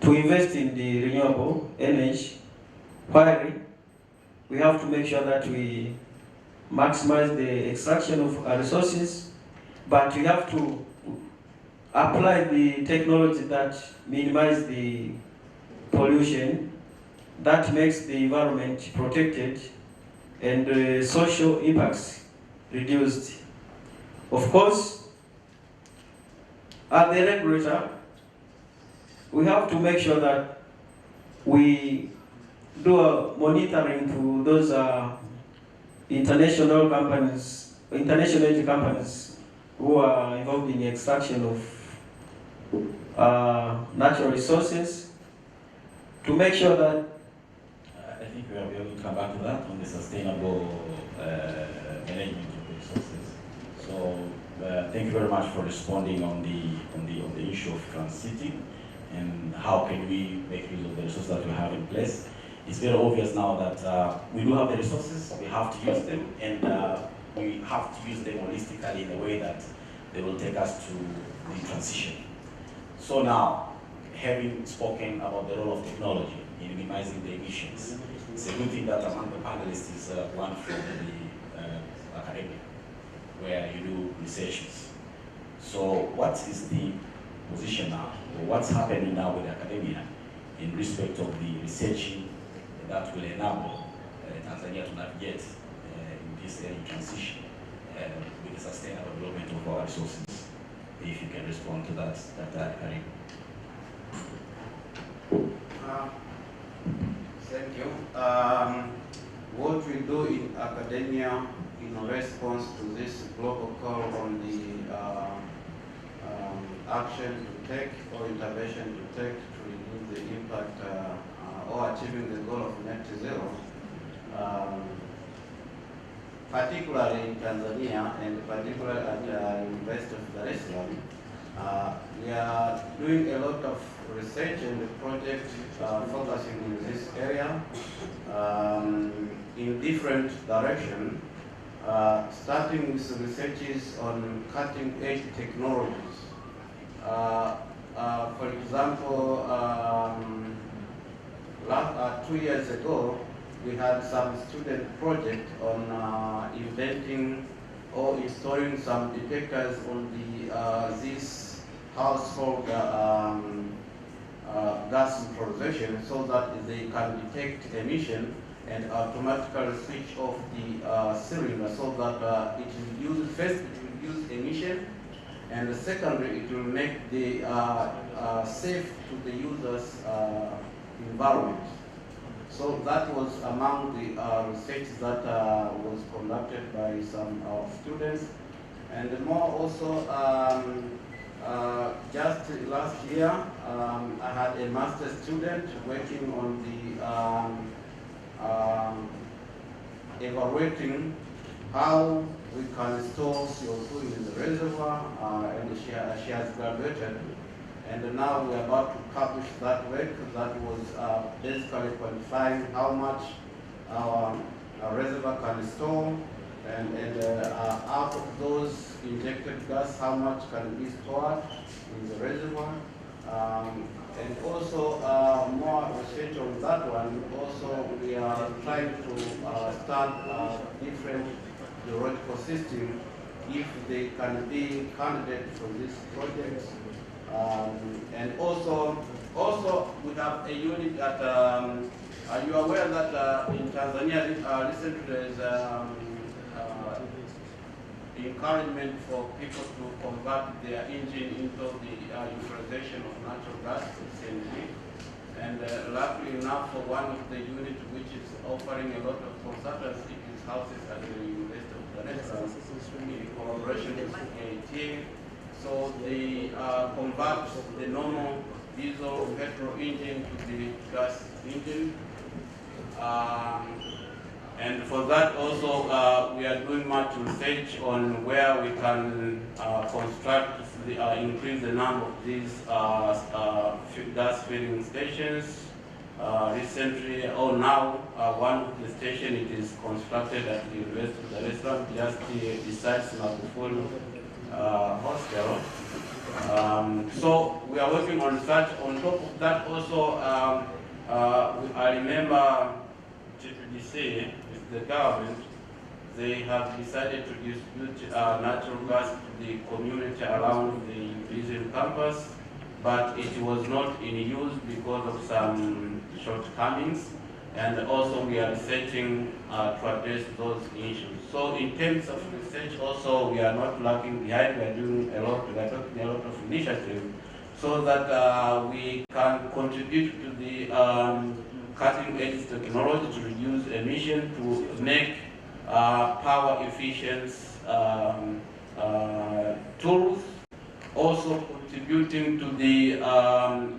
to invest in the renewable energy, while we have to make sure that we maximize the extraction of our resources, but we have to apply the technology that minimize the pollution, that makes the environment protected and social impacts reduced. Of course, as the regulator, we have to make sure that we do a monitoring to those international energy companies who are involved in the extraction of natural resources, to make sure that I think we are able to come back to that on the sustainable management of the resources. So thank you very much for responding on the issue of transiting and how can we make use of the resources that we have in place. It's very obvious now that we do have the resources, we have to use them, and we have to use them holistically in a way that they will take us to the transition. So now, having spoken about the role of technology in minimizing the emissions, it's a good thing that among the panelists is one from the academia, where you do researches. So what is the position now, or what's happening now with academia in respect of the researching that will enable Tanzania to navigate in this energy transition with the sustainable development of our resources? If you can respond to that, Karim. Thank you. What we do in academia in response to this global call on the action to take or intervention to take to reduce the impact or achieving the goal of net zero, particularly in Tanzania and particularly at the University of Dar es Salaam, we are doing a lot of research and projects focusing in this area in different directions, starting with researches on cutting-edge technologies. For example, 2 years ago, we had some student project on inventing or installing some detectors on the this household gas improvisation, so that they can detect emission and automatically switch off the cylinder, so that it will use, first it will use emission, and secondly it will make the safe to the user's environment. So that was among the research that was conducted by some students. And more also, just last year, I had a master's student working on the evaluating how we can store CO2 in the reservoir, and she has graduated. And now we are about to publish that work that was basically quantifying how much our reservoir can store, and out of those injected gas, how much can be stored in the reservoir. And also more research on that one. Also, we are trying to start different theoretical systems if they can be candidates for this project. And also we have a unit that, are you aware that in Tanzania recently there is encouragement for people to convert their engine into the utilization of natural gas, CNG. And luckily enough, for one of the units which is offering a lot of consultancy, is houses at the University of Dar es Salaam in collaboration with AIT. So they convert the normal diesel petrol engine to the gas engine. And for that also, we are doing much research on where we can construct, increase the number of these gas filling stations. Recently, or now, one of the stations, it is constructed at the University of Dar es Salaam, just besides Magufuli Hostel. So we are working on that. On top of that, also, I remember TPDC with the government. They have decided to distribute natural gas to the community around the Vision campus, but it was not in use because of some shortcomings, and also we are researching to address those issues. So in terms of research also, we are not lagging behind. We are doing a lot, we are taking a lot of initiatives so that we can contribute to the cutting edge technology to reduce emission, to make power efficient tools, also contributing to the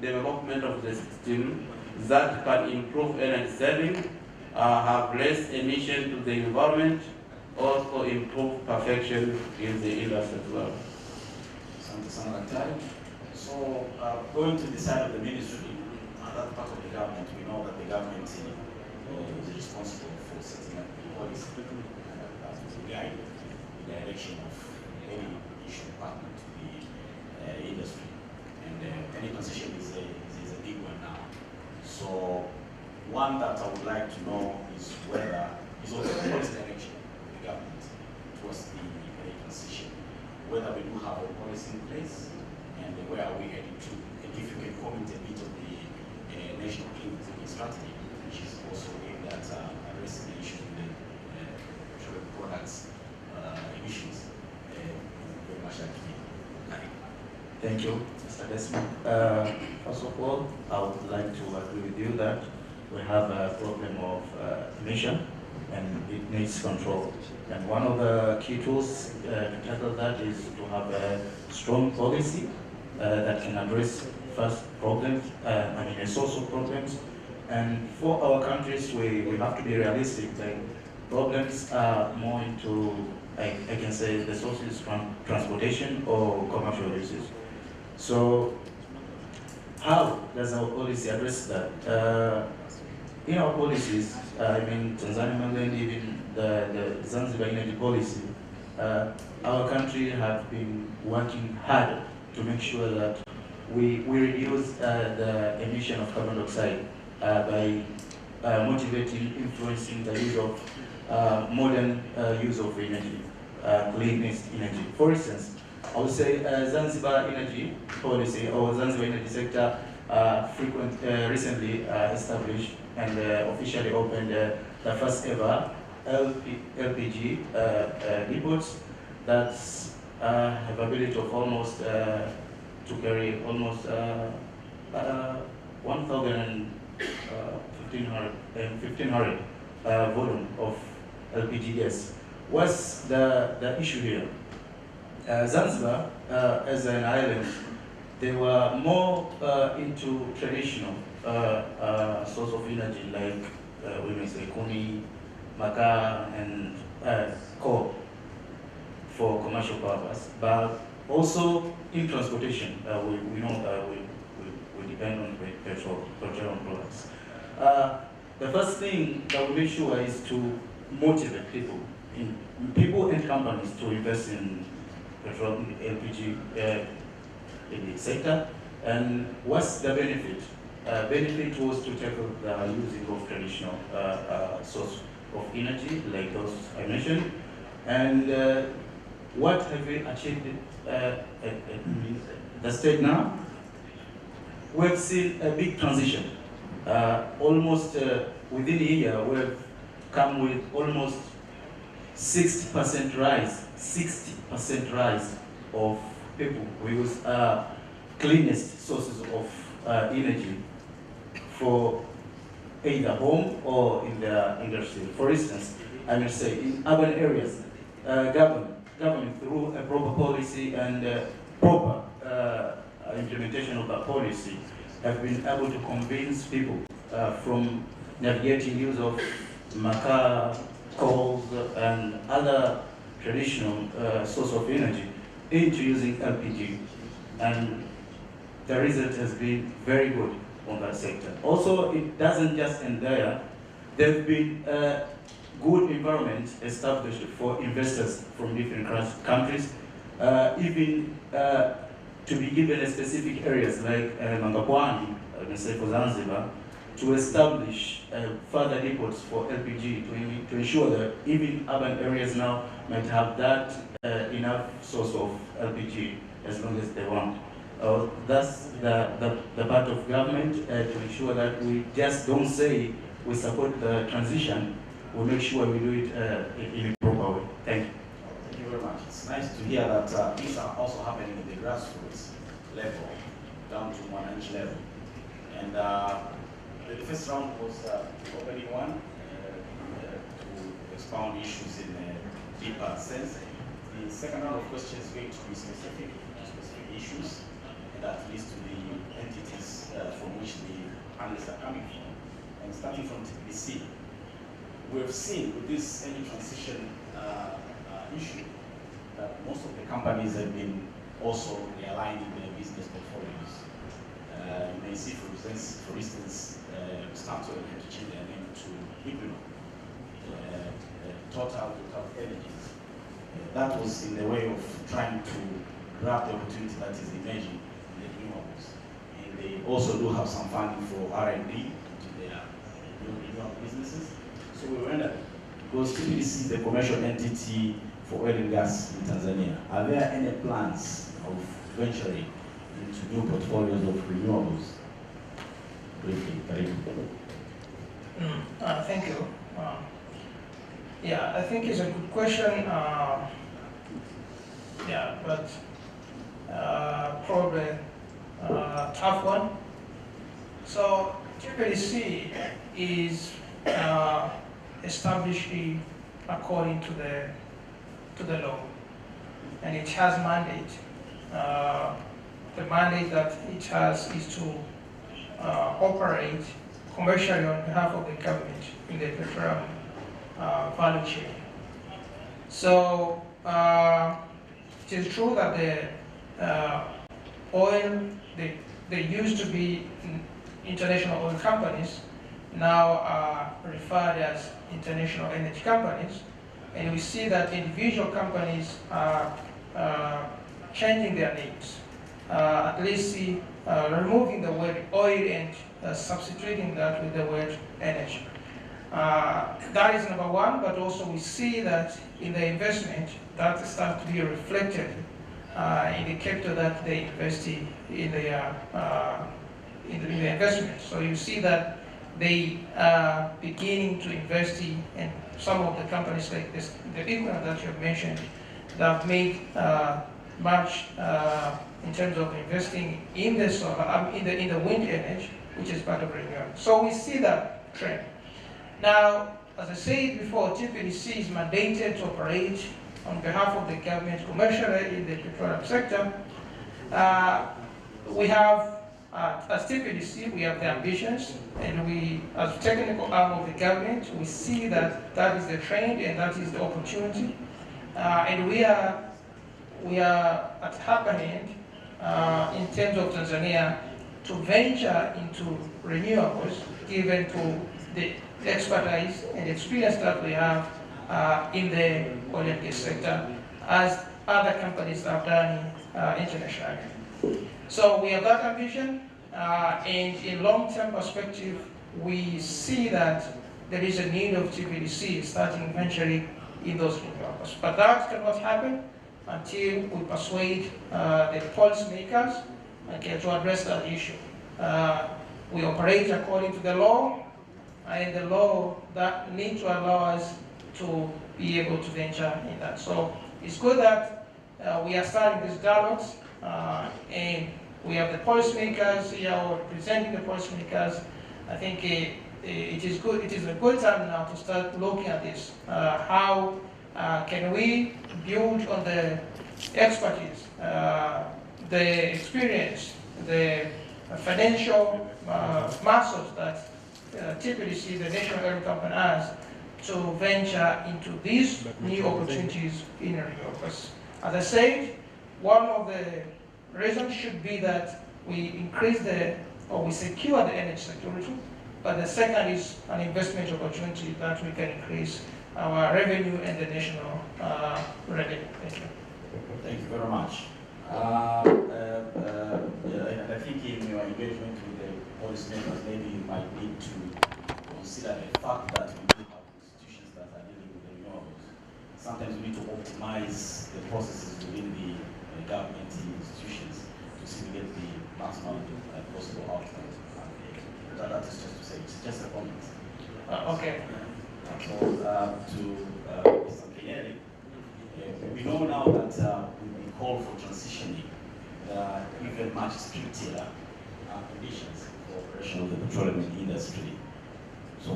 development of the system that can improve energy saving, have less emission to the environment, also improve perfection in the industry as well. So going to the side of the ministry, that part of the government, we know that the government is responsible for setting up the policy to guide the direction of any issue pertinent to the industry. And any concession is a big one now. So one that I would like to know is whether is also the policy direction of the government towards the concession, whether we do have a policy in place and where are we heading to. And if you can comment a bit on the national clean energy strategy, which is also aimed at addressing the issue of the petroleum products emissions. Very much like me. Thank you, Mr. Desmond. First of all, I would like to agree with you that we have a problem of emission and it needs control. And one of the key tools to tackle that is to have a strong policy that can address first problems, a source of problems. And for our countries, we have to be realistic. Like, problems are more into, I can say, the sources from transportation or commercial uses. So how does our policy address that? In our policies, Tanzania mainland, even the Zanzibar energy policy, our country have been working hard to make sure that we reduce the emission of carbon dioxide by motivating, influencing the use of modern use of energy, clean energy. For instance, I would say Zanzibar energy policy or Zanzibar energy sector recently established and officially opened the first ever LPG depots that have ability of almost to carry almost 1,500 volume of LPG gas. What's the issue here? Zanzibar, as an island, they were more into traditional source of energy, like we may say kuni, makaa, and coal for commercial purpose. But also in transportation, we know that we depend on petroleum products. The first thing that we make sure is to motivate people and companies to invest in petrol LPG in the sector. And what's the benefit? Benefit was to tackle the using of traditional source of energy, like those I mentioned. And what have we achieved at the state now? We've seen a big transition. Almost within a year, we've come with almost 60% rise, 60% rise of people who use cleanest sources of energy for either home or in the industry. For instance, I will say in urban areas, government through a proper policy and proper implementation of that policy have been able to convince people from navigating use of makaa, coals, and other traditional source of energy into using LPG. And the result has been very good on that sector. Also, it doesn't just end there. There have been good environment established for investors from different countries, even to be given a specific areas like Mangapwani, let's say for Zanzibar, to establish further depots for LPG to ensure that even urban areas now might have that enough source of LPG as long as they want. That's the part of government to ensure that we just don't say we support the transition, we make sure we do it in a proper way. Thank you. Thank you very much. It's nice to hear that things are also happening at the grassroots level, down to managed level. And the first round was the opening one to expound issues in a deeper sense. The second round of questions is going to be specific issues, and that leads to the entities from which the panelists are coming from. And starting from TPC, we have seen with this energy transition issue that most of the companies have been also realigning their business portfolios. You may see, for instance, Statoil had to change their name to Equinor, Total Energies. That was in the way of trying to grab the opportunity that is emerging in the renewables. And they also do have some funding for R&D into their renewable businesses. So we wondered, because TPDC is the commercial entity for oil and gas in Tanzania, are there any plans of venturing into new portfolios of renewables? Briefly, Karim. Thank you. Yeah, I think it's a good question. Yeah, but probably a tough one. So TPDC is established according to the law, and it has mandate. The mandate that it has is to operate commercially on behalf of the government in the petroleum value chain. So it is true that the oil, they used to be international oil companies, now are referred as international energy companies, and we see that individual companies are changing their names, at least removing the word oil and substituting that with the word energy. That is number one, but also we see that in the investment, that starts to be reflected in the capital that they invest in the investment. So you see that they are beginning to invest in some of the companies like this, the Equinor that you have mentioned, that have made much in terms of investing in the solar, in the wind energy, which is part of renewable. So we see that trend. Now, as I said before, TPDC is mandated to operate on behalf of the government commercially in the petroleum sector. We have, as TPDC, we have the ambitions, and we, as technical arm of the government, we see that that is the trend and that is the opportunity. And we are at happening in terms of Tanzania to venture into renewables, given to the expertise and experience that we have in the oil and gas sector, as other companies have done internationally. So we have that ambition, and in long-term perspective, we see that there is a need of TPDC starting venturing in those renewables. But that cannot happen until we persuade the policymakers to address that issue. We operate according to the law, and the law that needs to allow us to be able to venture in that. So it's good that we are starting these dialogues, and we have the policymakers here representing the policymakers. I think it is good. It is a good time now to start looking at this. How can we build on the expertise, the experience, the financial muscles that TPDC, the national oil company, has to venture into these new opportunities in renewables. As I said, one of the reasons should be that we increase we secure the energy security, but the second is an investment opportunity that we can increase our revenue and the national revenue. Thank you. Thank you very much. I think in your engagement with the policymakers, maybe you might need to consider the fact that we do have institutions that are dealing with the renewables. Sometimes we need to optimize the processes within the government institutions to see we get the maximum possible outcome. That is just to say, it's just a comment. Okay. So to Mr. Kenyeri, we know now that we call for transitioning even much stricter conditions for operation of the petroleum industry. So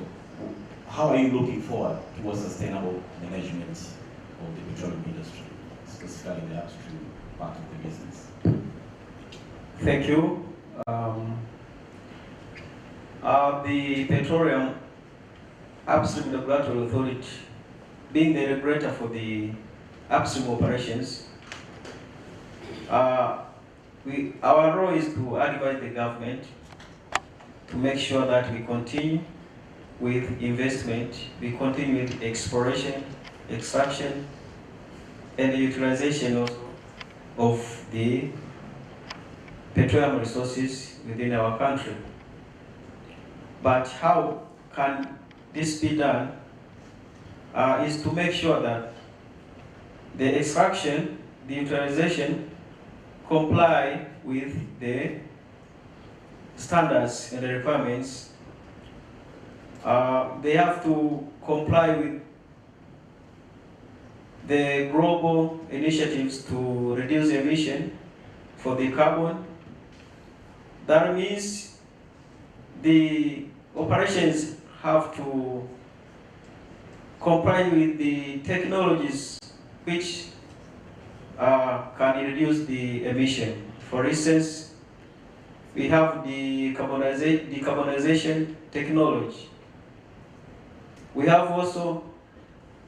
how are you looking forward towards sustainable management of the petroleum industry, specifically the upstream part of the business? Thank you. The Petroleum Upstream Regulatory Authority, being the regulator for the upstream operations, our role is to advise the government to make sure that we continue with investment, we continue with exploration, extraction, and the utilization of the petroleum resources within our country. But how can this be done is to make sure that the extraction, the utilization comply with the standards and the requirements. They have to comply with the global initiatives to reduce emission for the carbon. That means the operations have to comply with the technologies which can reduce the emission. For instance, we have the decarbonization technology. We have also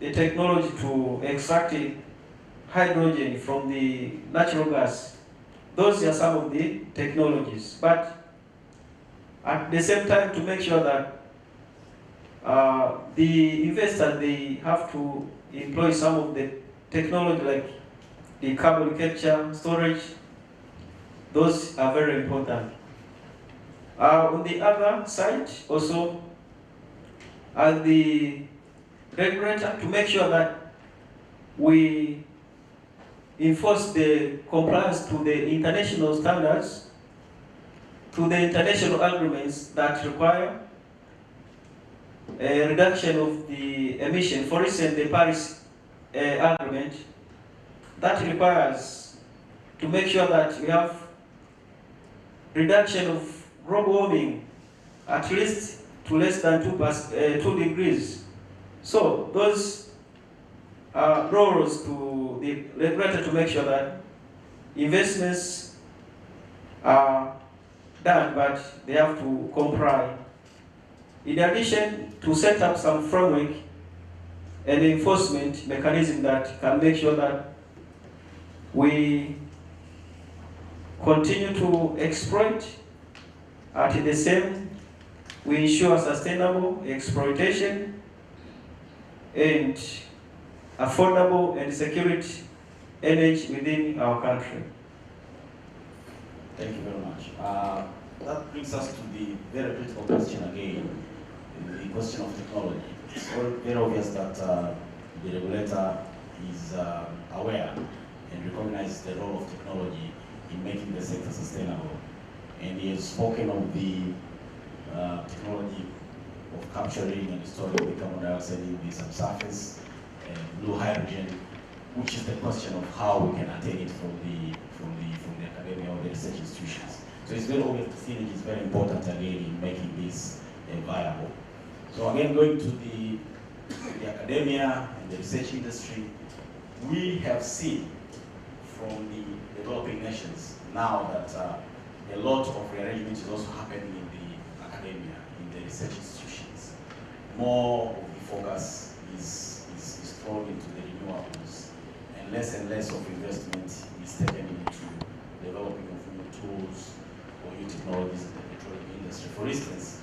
the technology to extract hydrogen from the natural gas. Those are some of the technologies. But at the same time, to make sure that the investors, they have to employ some of the technology like the carbon capture, storage. Those are very important. On the other side, also, as the regulator, to make sure that we enforce the compliance to the international standards, to the international agreements that require a reduction of the emission. For instance, the Paris Agreement, that requires to make sure that we have reduction of global warming at least to less than 2 degrees. So those are roles to the regulator to make sure that investments are done, but they have to comply. In addition, to set up some framework and enforcement mechanism that can make sure that we continue to exploit, at the same we ensure sustainable exploitation and affordable and security energy within our country. Thank you very much. That brings us to the very critical question again, the question of technology. It's very obvious that the regulator is aware and recognizes the role of technology in making the sector sustainable. And he has spoken of the technology of capturing and storing the carbon dioxide in the subsurface, blue hydrogen, which is the question of how we can attain it from the academia or the research institutions. So it's very obvious the synergy is very important again in making this viable. So again, going to the academia and the research industry, we have seen from the developing nations now that a lot of rearrangement is also happening in the academia, in the research institutions. More of the focus is thrown into the renewables, and less of investment is taken into developing of new tools or new technologies in the petroleum industry. For instance,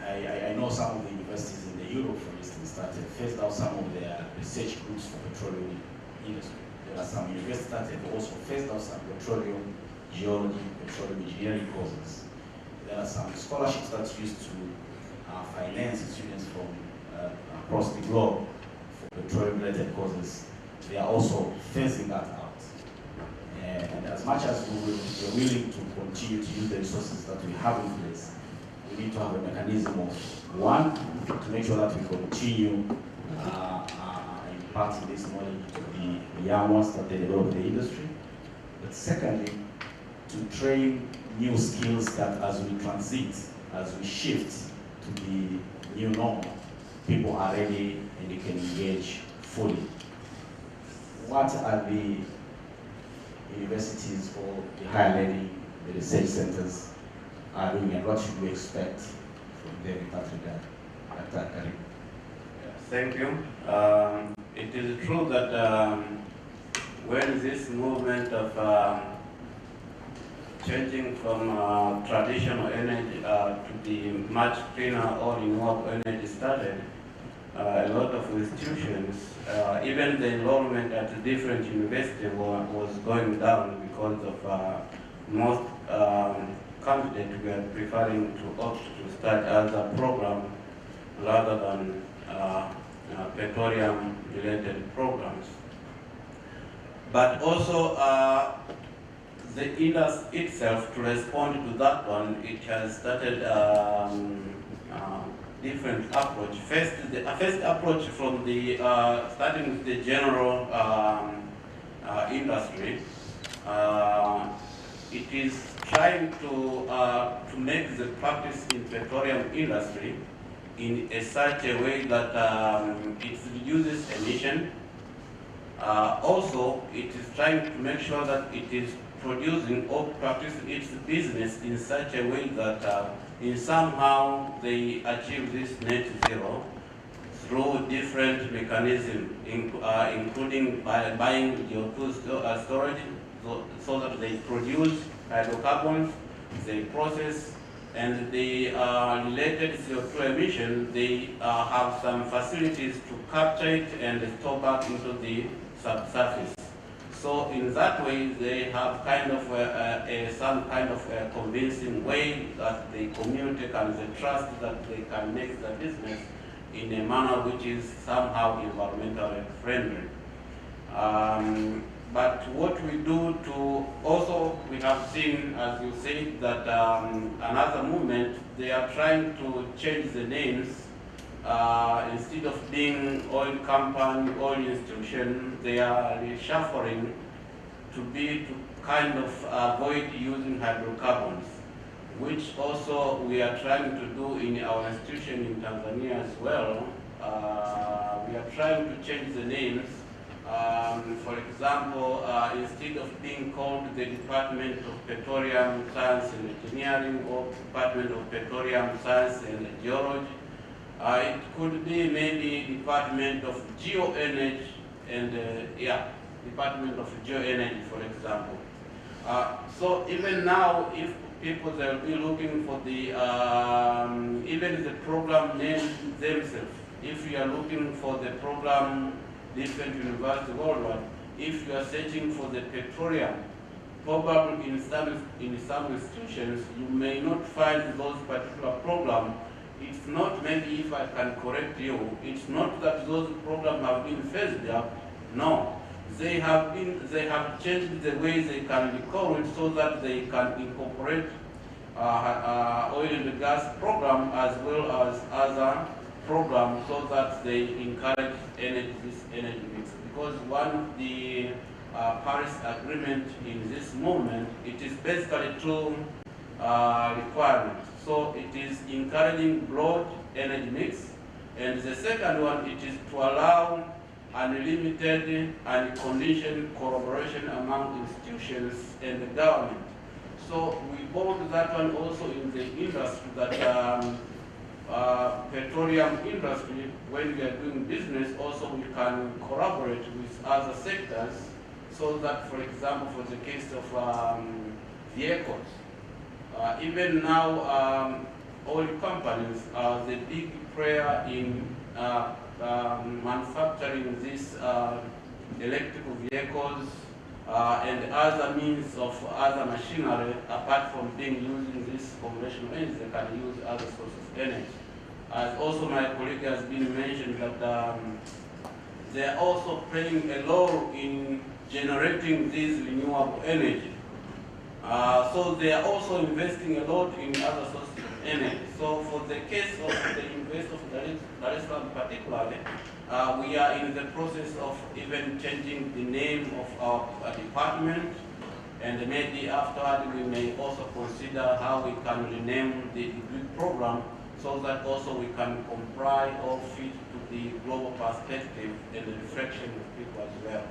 I know some of the universities in Europe, for instance, that phased out some of their research groups for petroleum industry. They there are some universities that have also phased out some petroleum geology, petroleum engineering courses. There are some scholarships that used to finance students from across the globe for petroleum-related courses. They are also phasing that out. And as much as we're willing to continue to use the resources that we have in place, we need to have a mechanism of, one, to make sure that we continue imparting this knowledge to the young ones that they develop in the industry. But secondly, to train new skills that as we transit, as we shift to the new normal, people are ready and they can engage fully. What are the universities or the higher learning, the research centers are doing, and what should we expect from them in that regard? Dr. Karim. Thank you. It is true that when this movement of changing from traditional energy to the much cleaner or renewable energy started, a lot of institutions, even the enrollment at different universities was going down because of most candidates were preferring to opt to start as a program rather than petroleum-related programs. But also, the industry itself, to respond to that one, it has started different approach. First approach from the starting with the general industry. It is trying to make the practice in petroleum industry in such a way that it reduces emission. Also, it is trying to make sure that it is producing or practicing its business in such a way that in somehow they achieve this net zero through different mechanisms, including by buying CO2 storage, so that they produce hydrocarbons, they process, and the related CO2 emission, they have some facilities to capture it and store back into the subsurface. So in that way, they have kind of some kind of a convincing way that the community can trust that they can make the business in a manner which is somehow environmentally friendly. But what we do to also, we have seen, as you said, that another movement, they are trying to change the names. Instead of being oil company, oil institution, they are reshuffling to kind of avoid using hydrocarbons, which also we are trying to do in our institution in Tanzania as well. We are trying to change the names. For example, instead of being called the Department of Petroleum Science and Engineering or Department of Petroleum Science and Geology, it could be maybe Department of Geoenergy and Department of Geoenergy, for example. So even now, if people will be looking for the even the program name themselves, if you are looking for the program different universities worldwide, if you are searching for the petroleum, probably in some institutions you may not find those particular programs. It's not, maybe if I can correct you, it's not that those programs have been phased out. No, they have changed the way they can be called so that they can incorporate oil and gas program as well as other programs, so that they encourage this energy mix. Because one of the Paris Agreement in this movement, it is basically two requirements. So it is encouraging broad energy mix, and the second one, it is to allow unlimited and unconditioned collaboration among institutions and the government. So we bold that one also in the industry, that petroleum industry, when we are doing business, also we can collaborate with other sectors, so that, for example, for the case of vehicles, even now oil companies are the big player in manufacturing these electrical vehicles, and other means of other machinery, apart from being using this conventional energy, they can use other sources of energy. As also my colleague has been mentioned that they are also playing a role in generating this renewable energy. So they are also investing a lot in other sources of energy. So for the case of the University of Dar es Salaam particularly, we are in the process of even changing the name of our department, and maybe afterward we may also consider how we can rename the degree program so that also we can comply or fit to the global perspective and the reflection of people as well.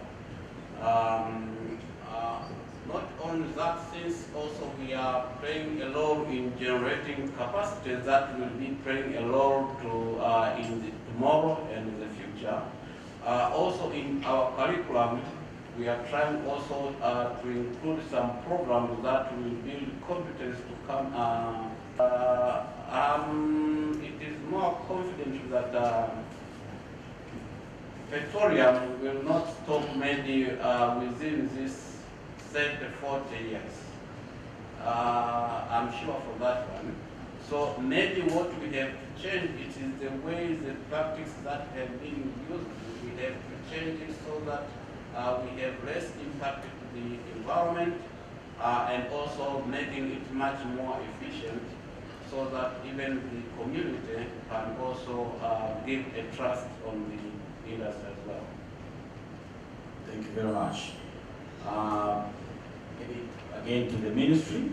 Not only that, since also we are playing a role in generating capacity that will be playing a role to in the tomorrow and in the future. Also in our curriculum, we are trying also to include some programs that will build competence to come. It is more confident that petroleum will not stop maybe within this 30, 40 years. I'm sure for that one. So maybe what we have to change it is the ways, the practices that have been used. We have to change it so that we have less impact to the environment and also making it much more efficient so that even the community can also give a trust on the industry as well. Thank you very much. Maybe again to the ministry.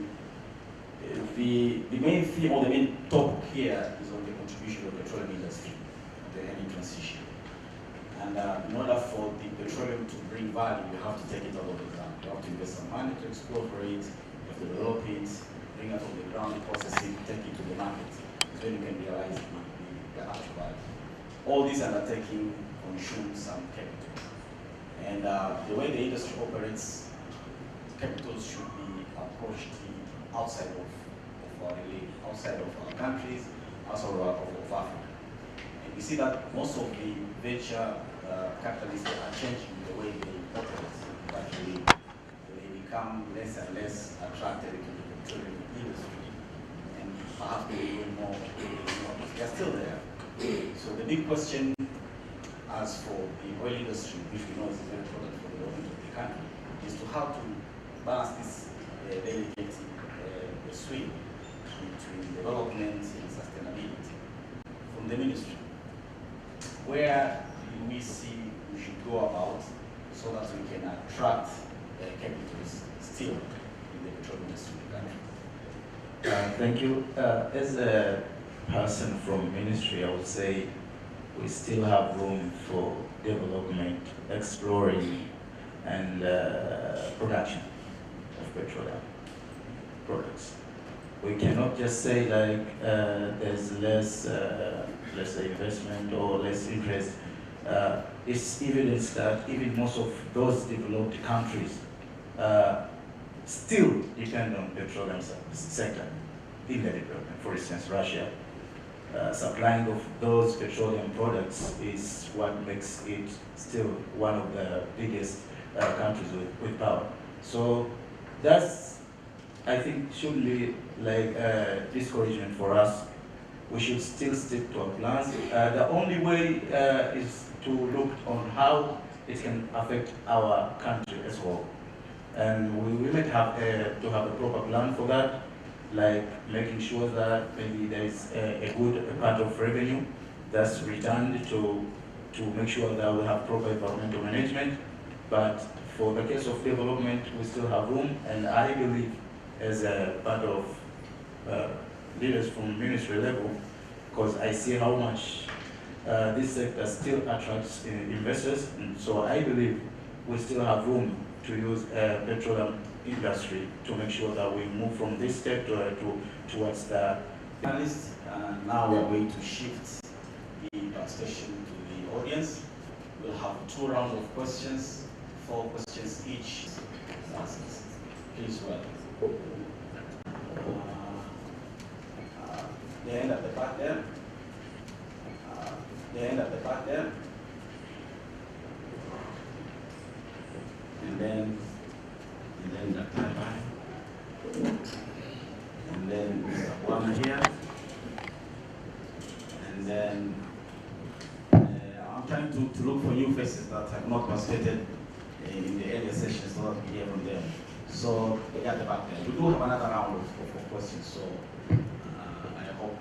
The main theme or the main topic here is on the contribution of the petroleum industry to the energy transition. And in order for the petroleum to bring value, you have to take it out of the ground. You have to invest some money to explore for it, you have to develop it, bring it on the ground, process it, take it to the market. So you can realize the actual value. All these undertaking consume some capital. And the way the industry operates, capitals should be approached outside of our countries, outside of Africa. And we see that most of the venture capitalists are changing the way they operate. Actually, they become less and less attracted to the petroleum industry, and perhaps they're doing more. They're still there. So the big question, as for the oil industry, which we know is very important for the development of the country, is to how to balance this delicate swing between development and sustainability. From the ministry, where do we see we should go about so that we can attract capitals still in the petroleum industry in the country? Thank you. As a person from ministry, I would say we still have room for development, exploring, and production of petroleum products. We cannot just say like there's less, let's say, investment or less interest. It's evidence that even most of those developed countries still depend on petroleum sector in the development. For instance, Russia. Supplying of those petroleum products is what makes it still one of the biggest countries with power. So that's, I think, should be like discouragement for us. We should still stick to our plans. The only way is to look on how it can affect our country as well. And we might have to have a proper plan for that, like making sure that maybe there is a good part of revenue that's returned to make sure that we have proper environmental management. But for the case of development, we still have room, and I believe as a part of leaders from ministry level, because I see how much this sector still attracts investors, and so I believe we still have room to use petroleum industry to make sure that we move from this step towards the Panelists, and now we are going to shift the participation to the audience. We'll have 2 rounds of questions, 4 questions each. Please welcome. The end at the back there. The end at the back there. and then the Tanga, and then one here, and then I'm trying to look for new faces that have not participated in the earlier sessions so that we hear from them. So at the back there, we do have another round of questions, so I hope.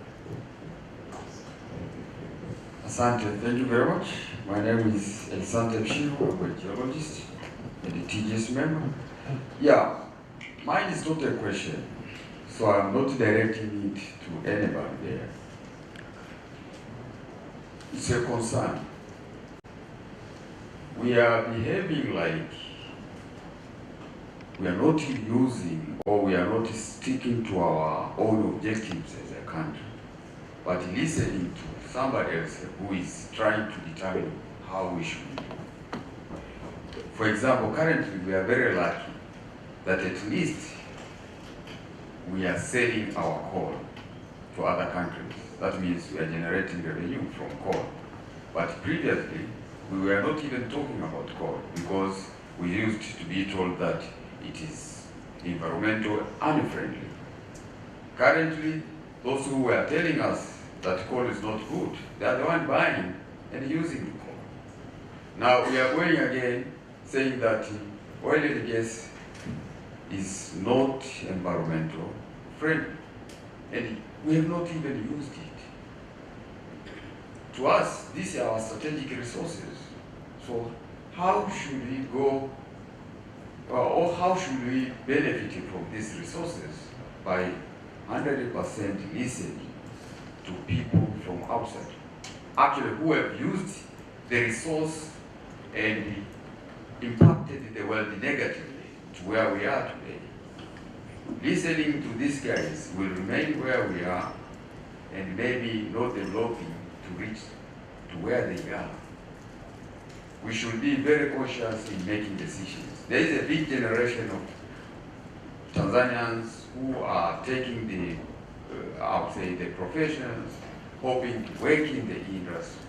Asante, thank you very much. My name is Elisante Mshiro, I'm a geologist and a TGS member. Yeah, mine is not a question, so I'm not directing it to anybody there. It's a concern. We are behaving like we are not using or we are not sticking to our own objectives as a country, but listening to somebody else who is trying to determine how we should live. For example, currently we are very lucky that at least we are selling our coal to other countries. That means we are generating revenue from coal. But previously, we were not even talking about coal because we used to be told that it is environmental unfriendly. Currently, those who were telling us that coal is not good, they are the one buying and using the coal. Now we are going again saying that oil and gas is not environmental friendly, and we have not even used it. To us, these are our strategic resources. So how should we go, or how should we benefit from these resources? By 100% listening to people from outside, actually who have used the resource and impacted the world negatively to where we are today. Listening to these guys will remain where we are and maybe not developing to reach to where they are. We should be very cautious in making decisions. There is a big generation of Tanzanians who are taking the, I would say, the professions, hoping to work in the industry.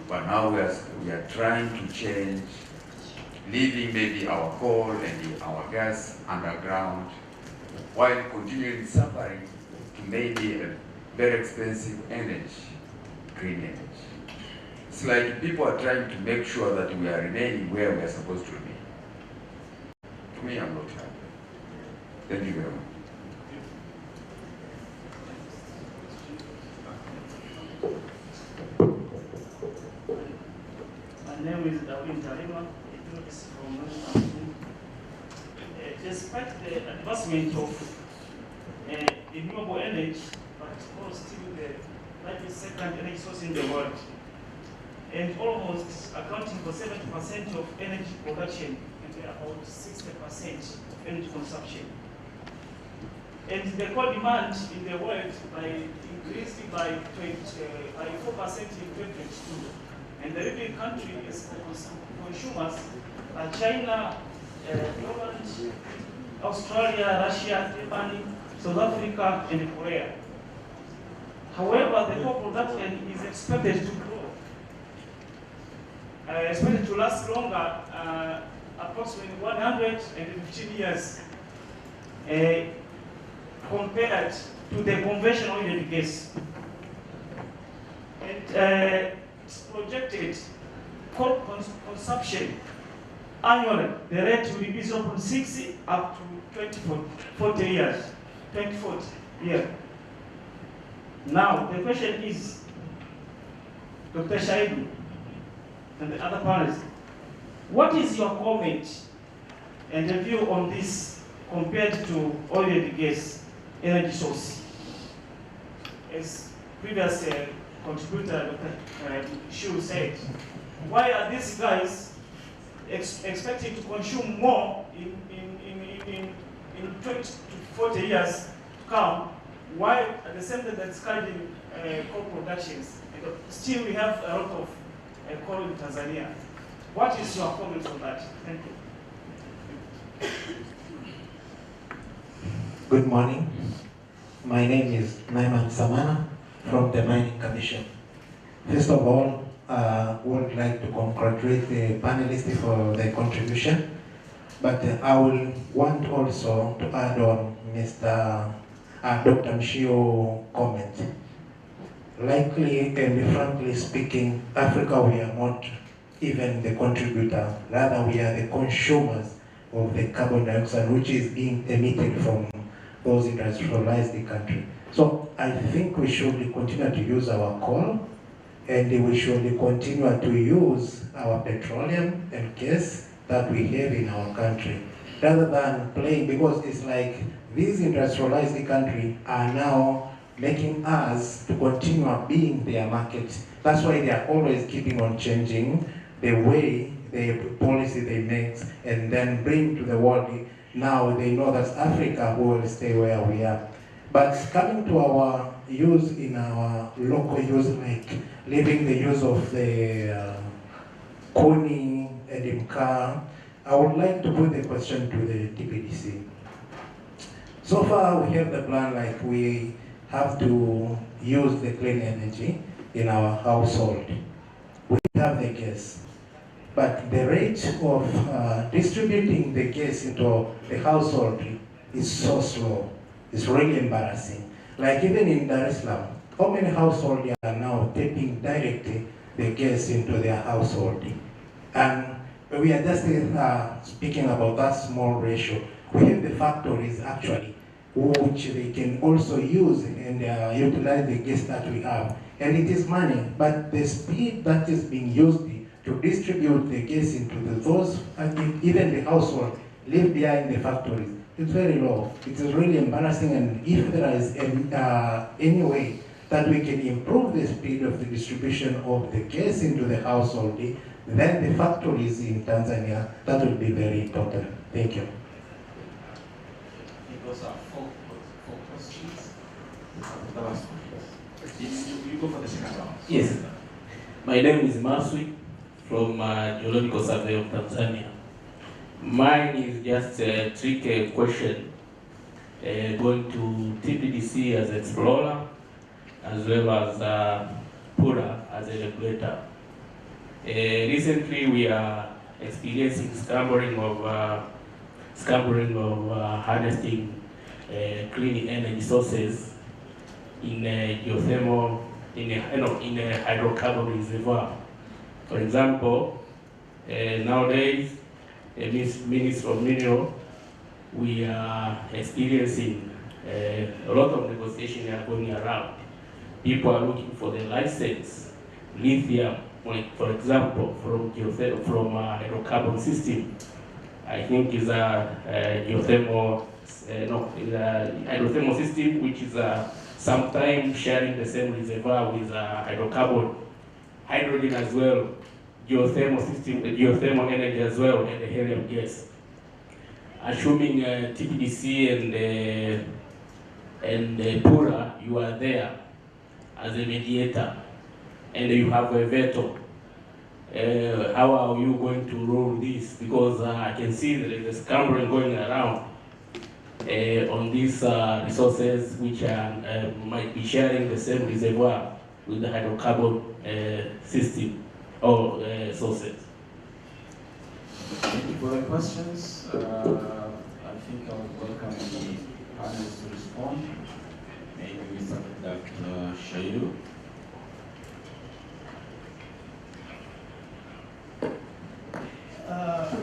But now we are trying to change, leaving maybe our coal and our gas underground, while continuing suffering to maybe a very expensive energy, green energy. It's like people are trying to make sure that we are remaining where we are supposed to remain. To me, I'm not happy. Thank you very much. My name is Darwin Tarima, a journalist from London. Despite the advancement of renewable energy, but coal still the largest second energy source in the world, and almost accounting for 70% of energy production and about 60% of energy consumption. And the coal demand in the world increased by 4% in 2022. And the leading country is consumers are China, Poland, Australia, Russia, Germany, South Africa, and Korea. However, the coal production is expected to grow, expected to last longer, approximately 115 years, compared to the conventional oil and gas. And it's projected coal consumption annually, the rate will be 0.6 up to 2040 years. 2040, yeah. Now, the question is, Dr. Shaibu and the other panelists, what is your comment and the view on this compared to oil and gas energy source? As previous contributor, Dr. Shu said, why are these guys expecting to consume more in 20 to 40 years to come, while at the same time that's cutting coal productions? And still we have a lot of coal in Tanzania. What is your comment on that? Thank you. Good morning. My name is Naiman Samana from the Mining Commission. First of all, would like to congratulate the panelists for their contribution. But I will want also to add on Dr. Mshio comment. Likely and frankly speaking, Africa, we are not even the contributor, rather we are the consumers of the carbon dioxide which is being emitted from those industrialized countries. So I think we should continue to use our coal, and we should continue to use our petroleum and gas that we have in our country, rather than playing, because it's like these industrialized countries are now making us to continue being their market. That's why they are always keeping on changing the way, the policy they make, and then bring to the world. Now they know that Africa will stay where we are. But coming to our use in our local use, like leaving the use of the Koni and Mka, I would like to put the question to the TPDC. So far we have the plan, like we have to use the clean energy in our household. We have the gas. But the rate of distributing the gas into the household is so slow. It's really embarrassing. Like even in Dar es Salaam, how many households are now tapping directly the gas into their household? And we are just speaking about that small ratio. We have the factories actually, which they can also use and utilize the gas that we have. And it is money, but the speed that is being used to distribute the gas into those, I think even the household live there in the factories, it's very low. It is really embarrassing, and if there is any way that we can improve the speed of the distribution of the gas into the household, then the factories in Tanzania, that would be very important. Thank you. I think those are four questions. The last one, please. You go for the second round. Yes. My name is Maswi from Geological Survey of Tanzania. Mine is just a tricky question, going to TPDC as explorer, as well as PURA as a regulator. Recently, we are experiencing scampering of harnessing clean energy sources in geothermal, in a hydrocarbon reservoir. For example, nowadays, Ministry of Mineral, we are experiencing a lot of negotiations are going around. People are looking for the license, lithium, for example, from hydrocarbon system. I think is a geothermal, hydrothermal system, which is sometimes sharing the same reservoir with hydrocarbon, hydrogen as well, geothermal system, geothermal energy as well, and the helium gas. Assuming TPDC and PURA, you are there as a mediator, and you have a veto. How are you going to roll this? Because I can see there is a scampering going around on these resources, which might be sharing the same reservoir with the hydrocarbon system or sources. Thank you for the questions. I think I would welcome the panelists to respond. Maybe we start with Dr. Shaidu.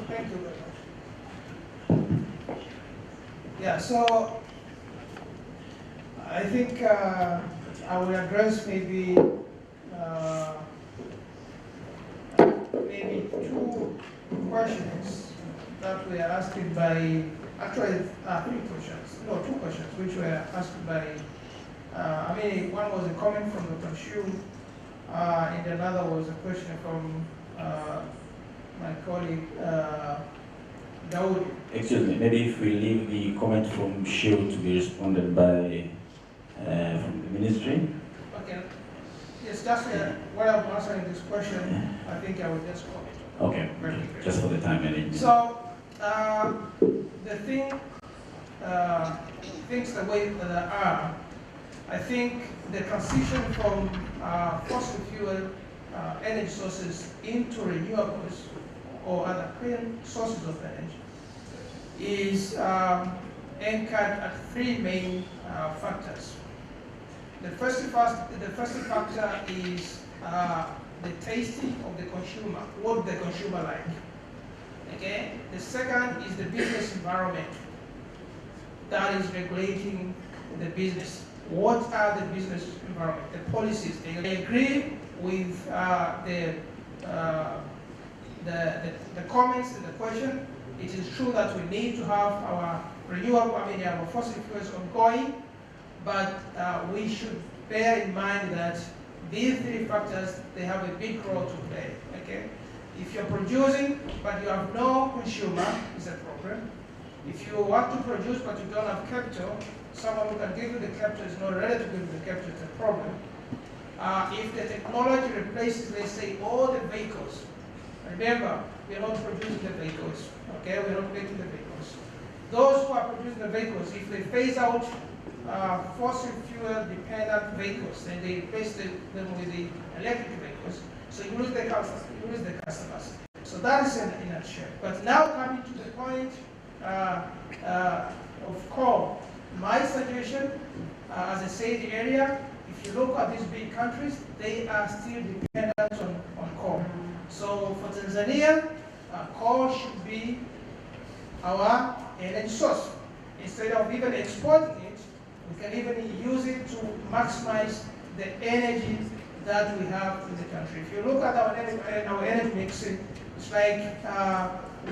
Thank you very much. Yeah, so I think I will address maybe two questions that were asked by, actually three questions, no, two questions, which were asked by, one was a comment from Dr. Shu, and another was a question from my colleague, Dawood. Excuse me, maybe if we leave the comment from Shield to be responded by from the ministry. Okay. Yes, that's while I'm answering this question, I think I will just comment. Okay, just for the time management. So, the things the way that they are, I think the transition from fossil fuel energy sources into renewables or other clean sources of energy is anchored at three main factors. The first factor is the tasting of the consumer, what the consumer like. Okay. The second is the business environment that is regulating the business. What are the business environment, the policies? I agree with the comments and the question. It is true that we need to have our renewable, our fossil fuels ongoing, but we should bear in mind that these three factors, they have a big role to play. Okay. If you're producing but you have no consumer, it's a problem. If you want to produce but you don't have capital, someone who can give you the capital is not ready to give you the capital, it's a problem. If the technology replaces, let's say, all the vehicles, remember, we are not producing the vehicles, okay? We are not making the vehicles. Those who are producing the vehicles, if they phase out fossil fuel dependent vehicles and they replace them with the electric vehicles, so you lose the customers. So that is in a nutshell. But now coming to the point of coal, my suggestion, as I said earlier, if you look at these big countries, they are still dependent on coal. So for Tanzania, coal should be our energy source. Instead of even exporting it, we can even use it to maximize the energy that we have in the country. If you look at our energy mix, it's like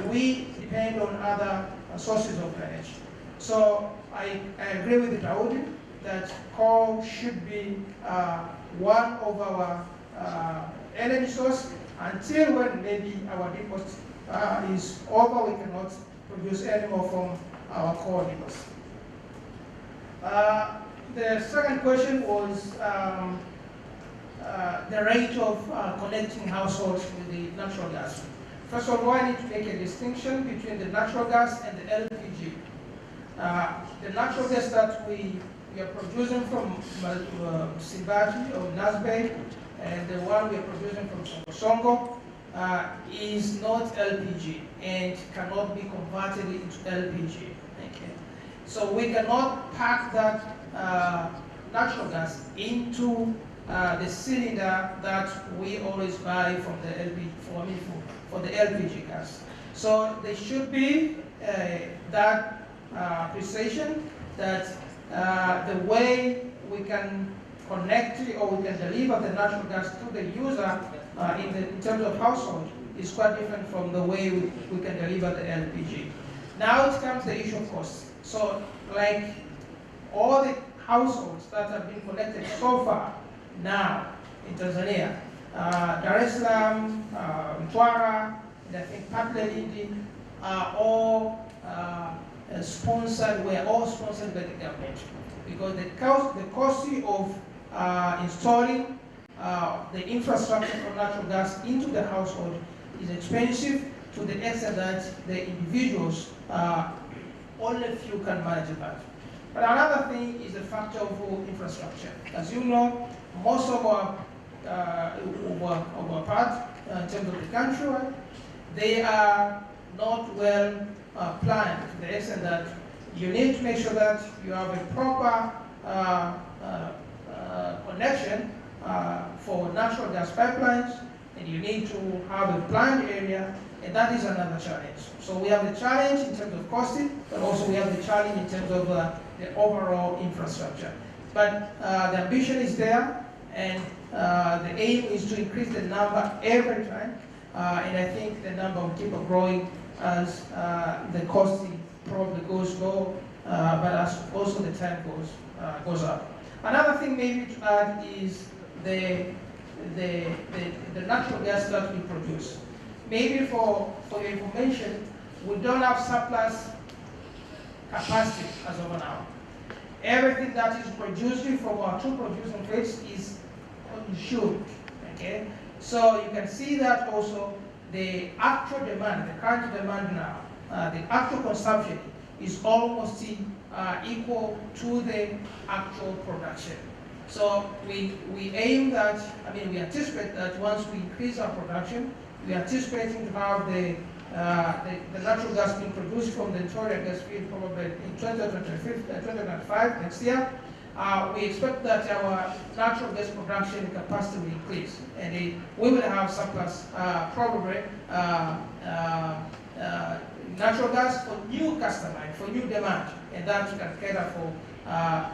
we depend on other sources of energy. So I agree with Daudi that coal should be one of our energy source until when maybe our depot is over, we cannot produce any more from our coal depots. The second question was the rate of connecting households with the natural gas. First of all, I need to make a distinction between the natural gas and the LPG. The natural gas that we are producing from Sibati or Nasbe, and the one we are producing from Songo is not LPG and cannot be converted into LPG. Okay. So we cannot pack that natural gas into the cylinder that we always buy from the LPG, for the LPG gas. So there should be that precision that the way we can connect or we can deliver the natural gas to the user in terms of household is quite different from the way we can deliver the LPG. Now it comes the issue of cost. So like all the households that have been connected so far now in Tanzania, Dar es Salaam, Mtwara, and I think partly Lindi are all sponsored, were all sponsored by the government. Because the cost of installing the infrastructure for natural gas into the household is expensive to the extent that the individuals, only few can manage that. But another thing is the factor of infrastructure. As you know, most of our part in terms of the country, they are not well planned to the extent that you need to make sure that you have a proper connection for natural gas pipelines, and you need to have a planned area, and that is another challenge. So we have the challenge in terms of costing, but also we have the challenge in terms of the overall infrastructure. But the ambition is there, and the aim is to increase the number every time, and I think the number will keep on growing as the costing probably goes low, but as also the time goes up. Another thing maybe to add is the natural gas that we produce. Maybe for your information, we don't have surplus capacity as of now. Everything that is produced from our two producing fields is insured. Okay, so you can see that also the actual demand, the current demand now, the actual consumption is almost equal to the actual production. So we aim that, we anticipate that once we increase our production, we are anticipating to have the the natural gas being produced from the Victoria gas field probably in 2025, next year. We expect that our natural gas production capacity will increase, and we will have surplus probably natural gas for new customer, for new demand, and that can cater for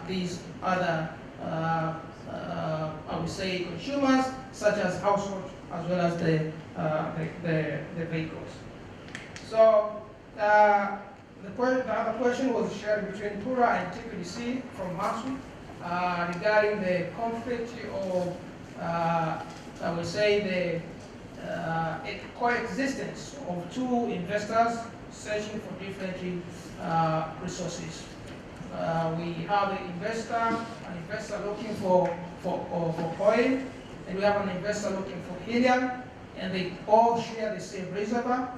these other, I would say, consumers, such as households, as well as the vehicles. So the other question was shared between Pura and TPDC from Masu regarding the conflict of, I would say, the coexistence of two investors searching for different resources. We have an investor looking for oil, and we have an investor looking for helium, and they all share the same reservoir.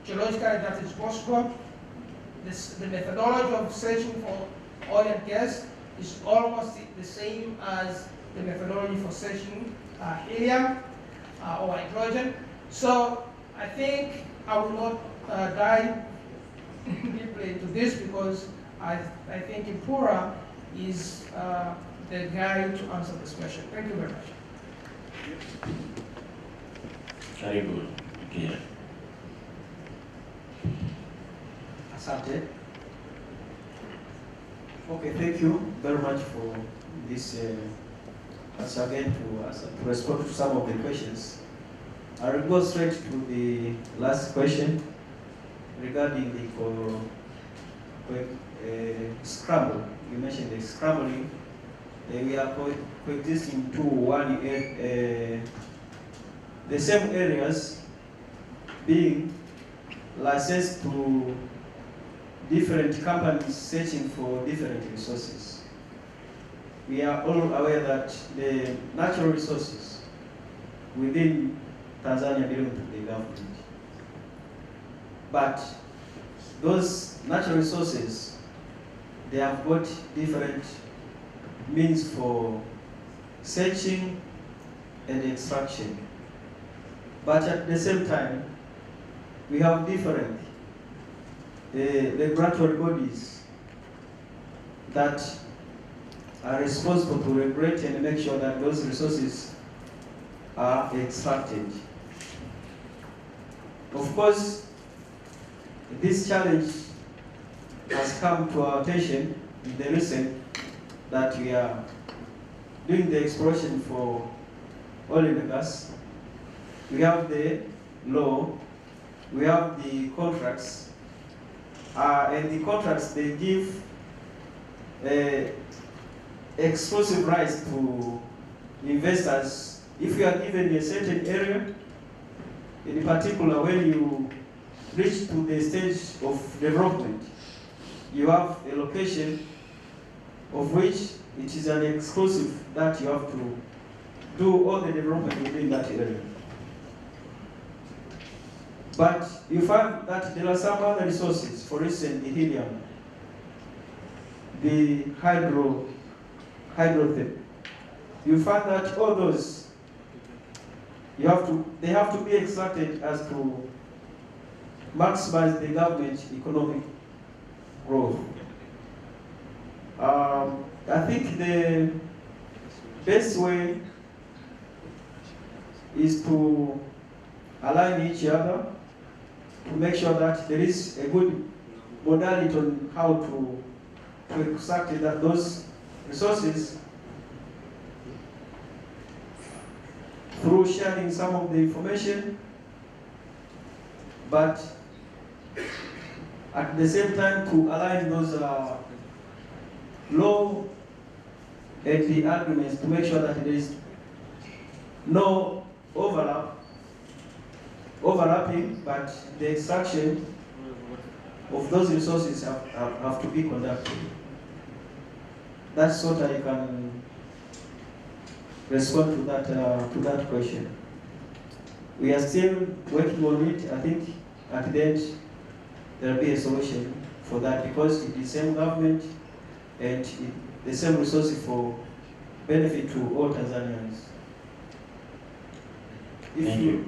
Geologically, that is possible. The methodology of searching for oil and gas is almost the same as the methodology for searching helium or hydrogen. So I think I will not dive deeply into this, because I think Impura is the guy to answer this question. Thank you very much. Very good. Okay. Asante. Okay, thank you very much for this answer again to respond to some of the questions. I will go straight to the last question regarding the scramble. You mentioned the scrambling. We are coexisting to the same areas being licensed to different companies searching for different resources. We are all aware that the natural resources within Tanzania belong to the government. But those natural resources, they have got different means for searching and extraction. But at the same time, we have different regulatory bodies that are responsible to regulate and make sure that those resources are extracted. Of course, this challenge has come to our attention in the recent that we are doing the exploration for oil and gas. We have the law, we have the contracts, and the contracts, they give exclusive rights to investors. If you are given a certain area, in particular when you reach to the stage of development, you have a location of which it is an exclusive that you have to do all the development within that area. But you find that there are some other resources, for instance, the helium, the hydrogen. You find that all those, they have to be extracted as to maximize the government economic growth. I think the best way is to align each other to make sure that there is a good modality on how to extract those resources through sharing some of the information, but at the same time to align those law and the arguments to make sure that there is no overlapping, but the extraction of those resources have to be conducted. That's what I can respond to that question. We are still working on it. I think at the end there will be a solution for that, because it's the same government and the same resources for benefit to all Tanzanians. Thank you.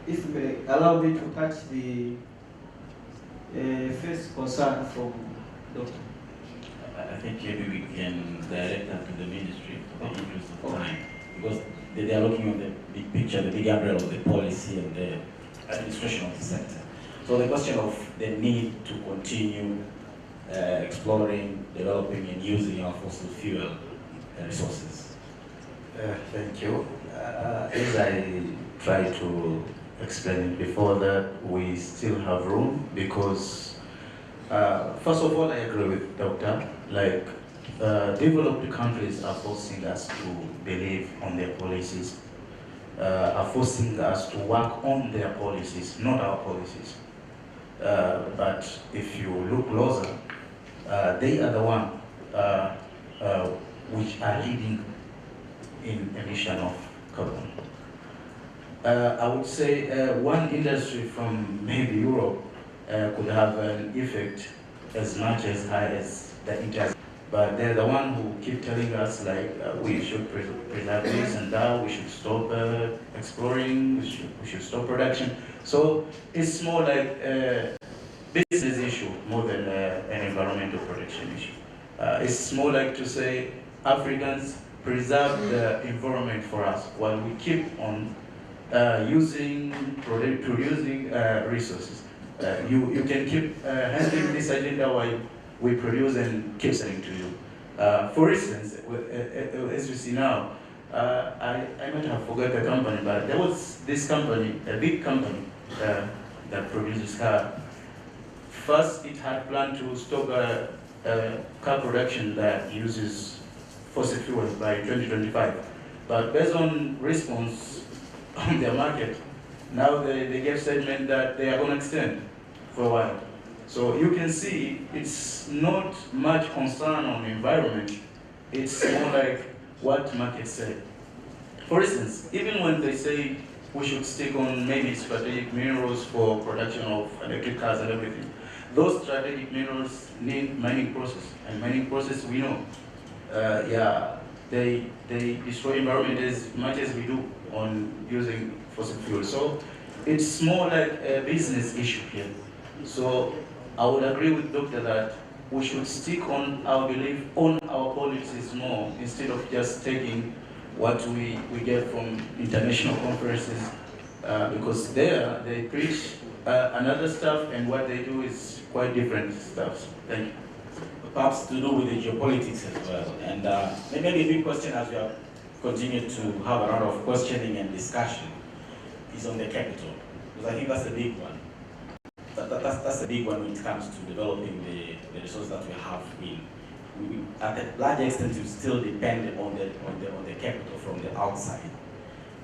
if you may allow me to touch the first concern from Dr. I think maybe we can direct that to the ministry for the interest of Okay. time, because they are looking on the big picture, the big umbrella of the policy and the administration of the sector. So the question of the need to continue exploring, developing and using our fossil fuel resources. Thank you. As I tried to explain before, that we still have room because, first of all, I agree with Doctor. Like, developed countries are forcing us to believe on their policies, are forcing us to work on their policies, not our policies. But if you look closer, they are the one which are leading in emission of carbon. I would say one industry from maybe Europe could have an effect as much as high as the entire. But they're the one who keep telling us like we should preserve this and that, we should stop exploring, we should stop production. So it's more like a business issue more than an environmental protection issue. It's more like to say Africans preserve the environment for us while we keep on producing resources. You can keep handling this agenda while we produce and keep selling to you. For instance, as you see now, I might have forgot the company, but there was this company, a big company that produces car. First, it had planned to stop car production that uses fossil fuels by 2025. But based on response on their market, now they gave statement that they are going to extend for a while. So you can see it's not much concern on the environment, it's more like what markets say. For instance, even when they say we should stick on maybe strategic minerals for production of electric cars and everything, those strategic minerals need mining process, and mining process we know, they destroy environment as much as we do on using fossil fuel. So it's more like a business issue here. So I would agree with Doctor that we should stick on our belief on our policies more instead of just taking what we get from international conferences, because there they preach another stuff and what they do is quite different stuff. Thank you. Perhaps to do with the geopolitics as well. And maybe a big question as we have continued to have a lot of questioning and discussion is on the capital, because I think that's the big one. That's the big one when it comes to developing the resources that we have in. We, at a large extent, we still depend on the capital from the outside.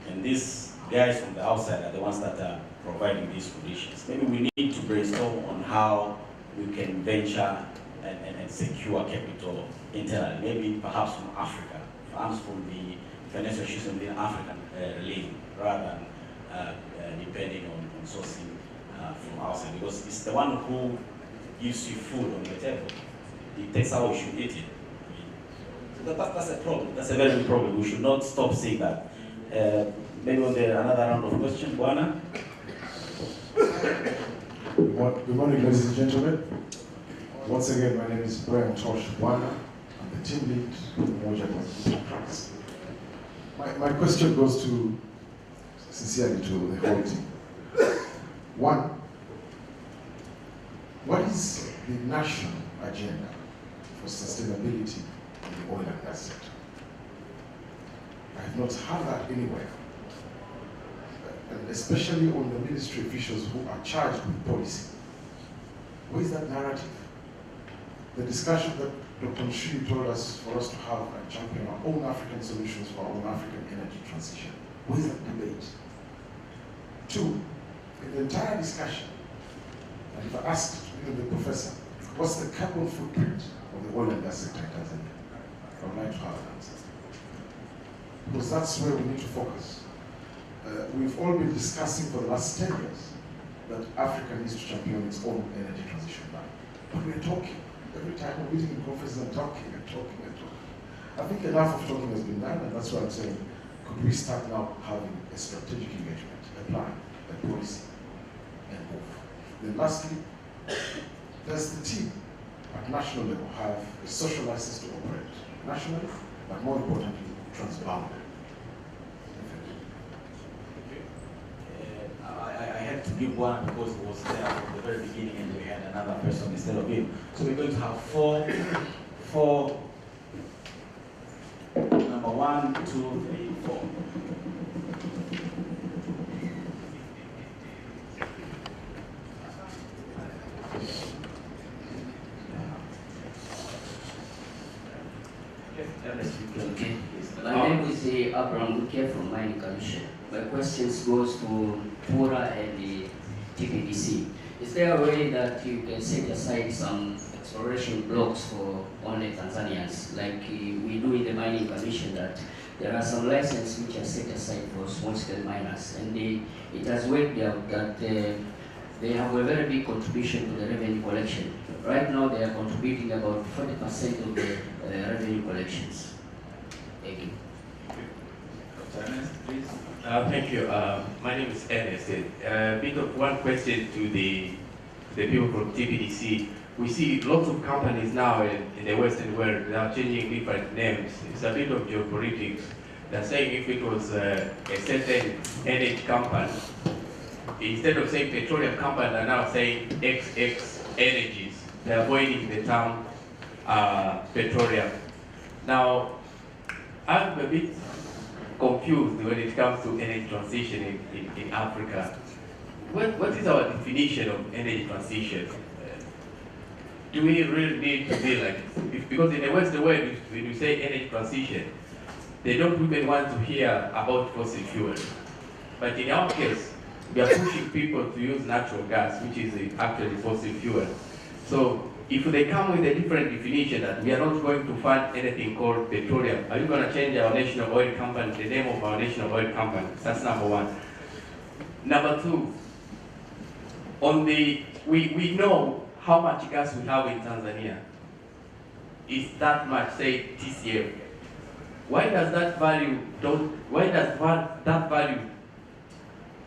And these guys from the outside are the ones that are providing these conditions. Maybe we need to brainstorm on how we can venture and secure capital internally, maybe perhaps from Africa, perhaps from the financial institutions within African relief, rather than depending on sourcing from outside, because it's the one who gives you food on the table. It takes how you should eat it. So that's a problem. That's a very big problem. We should not stop saying that. Maybe on another round of questions, Buana. Good morning, ladies and gentlemen. Once again, my name is Brian Tosh Buana. I'm the team lead for Moja Contracts. My question goes to, sincerely, to the whole team. One, what is the national agenda for sustainability in the oil and gas sector? I have not heard that anywhere, and especially on the ministry officials who are charged with policy. Where is that narrative? The discussion that Dr. Nshui told us for us to have and champion our own African solutions for our own African energy transition. Where is that debate? Two, in the entire discussion, and if I asked even the professor, what's the carbon footprint of the oil and gas sector in Tanzania? I would like to have an answer. Because that's where we need to focus. We've all been discussing for the last 10 years that Africa needs to champion its own energy transition plan. But we're talking. Every time we're meeting in conferences and talking and talking and talking. I think enough of talking has been done, and that's why I'm saying, could we start now having a strategic engagement, a plan, a the policy and move. Then lastly, does the team at national level have a social license to operate nationally, but more importantly, transboundary? I had to give one because it was there from the very beginning and we had another person instead of him. So we're going to have four, number 1, 2, 3, 4. Okay. My name is Abraham Buke from Mining Commission. My questions goes to Pura and the TPDC. Is there a way that you can set aside some exploration blocks for only Tanzanians, like we do in the Mining Commission, that there are some licenses which are set aside for small-scale miners, and it has worked out that they have a very big contribution to the revenue collection. Right now, they are contributing about 40% of the revenue collections. Thank you. Please. Thank you. My name is Ernest. A bit of one question to the people from TPDC. We see lots of companies now in the Western world, they are changing different names. It's a bit of geopolitics. They're saying if it was a certain energy company, instead of saying petroleum company, they're now saying XX energies. They're avoiding the term petroleum. Now, I'm a bit confused when it comes to energy transition in Africa. What is our definition of energy transition? Do we really need to be like this? Because in the Western world, when you say energy transition, they don't even want to hear about fossil fuel. But in our case, we are pushing people to use natural gas, which is actually fossil fuel. So if they come with a different definition that we are not going to fund anything called petroleum, are you going to change our national oil company, the name of our national oil company? That's number one. Number two, we know how much gas we have in Tanzania. It's that much, say, TCF. Why does that value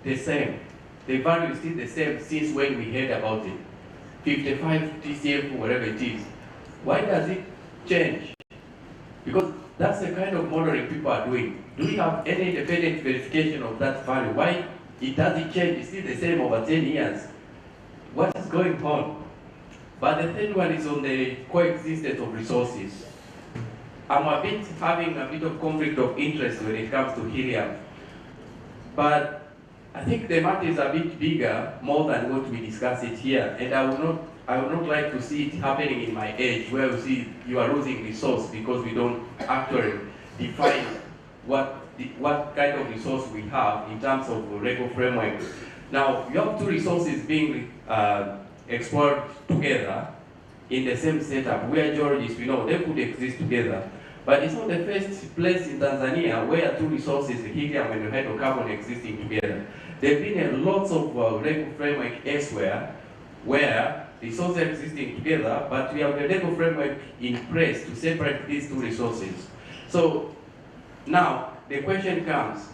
the same? The value is still the same since when we heard about it. 55 TCF, whatever it is. Why does it change? Because that's the kind of modeling people are doing. Do we have any independent verification of that value? Why it doesn't change? It's still the same over 10 years. What is going on? But the third one is on the coexistence of resources. I'm having a bit of conflict of interest when it comes to helium. But I think the matter is a bit bigger, more than what we discuss it here. And I would not like to see it happening in my age, where we see you are losing resource because we don't actually define what kind of resource we have in terms of legal framework. Now, you have two resources being explored together in the same setup, where geologists, we know they could exist together. But it's not the first place in Tanzania where two resources, helium and hydrocarbon, existing together. There have been lots of legal framework elsewhere where resources are existing together, but we have a legal framework in place to separate these two resources. So now the question comes,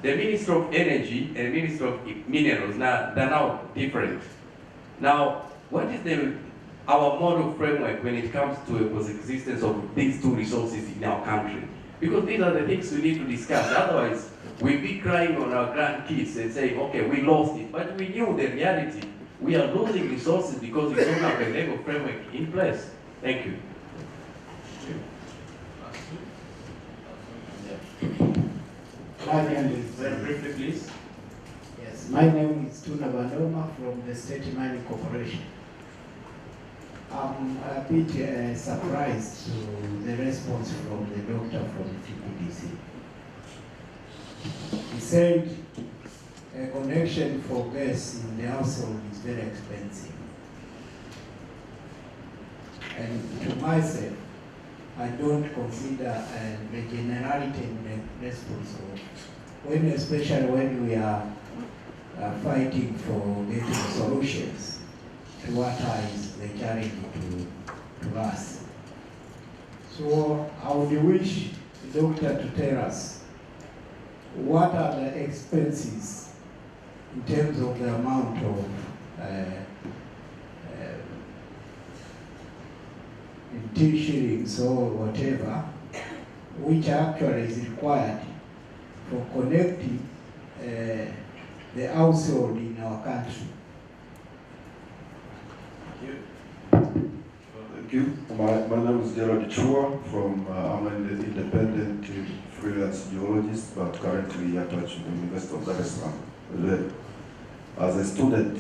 the Minister of Energy and the Minister of Minerals, now they're now different. Now, what is our model framework when it comes to the coexistence of these two resources in our country? Because these are the things we need to discuss. Otherwise, we'll be crying on our grandkids and saying, okay, we lost it. But we knew the reality. We are losing resources because we don't have a legal framework in place. Thank you. My name is, very briefly, please. Yes, my name is Tuna Bandoma from the State Mining Corporation. I'm a bit surprised to the response from the doctor from TPDC. He said a connection for gas in the household is very expensive. And to myself, I don't consider the generality in the response of especially when we are fighting for getting solutions to what is the challenge to us. So I would wish the doctor to tell us what are the expenses in terms of the amount of in 10 shillings or whatever, which actually is required for connecting the household in our country. Thank you. My name is Gerald Chua from, I'm an independent freelance geologist, but currently attached to the University of Dar es Salaam. As a student,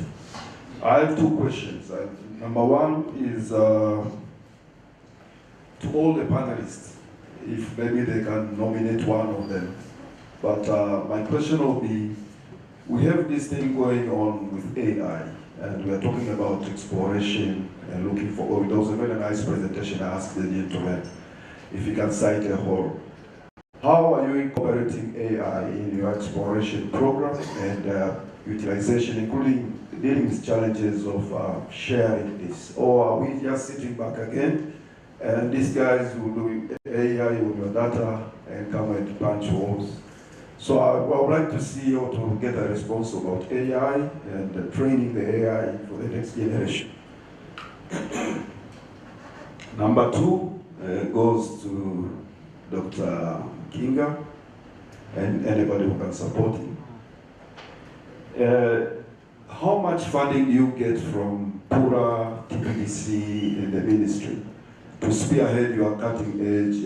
I have two questions. Number one is to all the panelists, if maybe they can nominate one of them. But my question will be, we have this thing going on with AI, and we are talking about exploration and looking for oil. There was a very nice presentation. I asked the gentleman if he can cite a hole. How are you incorporating AI in your exploration program and utilization, including dealing with challenges of sharing this? Or are we just sitting back again and these guys will do AI with your data and come and punch holes? So I would like to see or to get a response about AI and training the AI for the next generation. Number two goes to Dr. Kinga and anybody who can support him. How much funding do you get from Pura, TPDC, and the ministry to spearhead your cutting-edge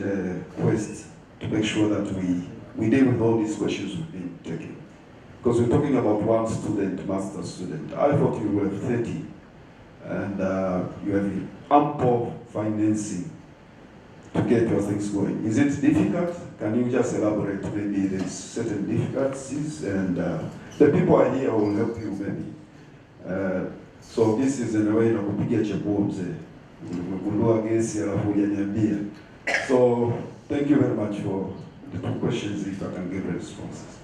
quest to make sure that we deal with all these questions we've been taking? Because we're talking about one student, master student. I thought you were 30, and you have ample financing to get your things going. Is it difficult? Can you just elaborate? Maybe there's certain difficulties, and the people are here will help you maybe. So this is in a way nakupigia chapuo mzee. Umegundua gesi alafu hujaniambia. So thank you very much for the two questions, if I can give responses.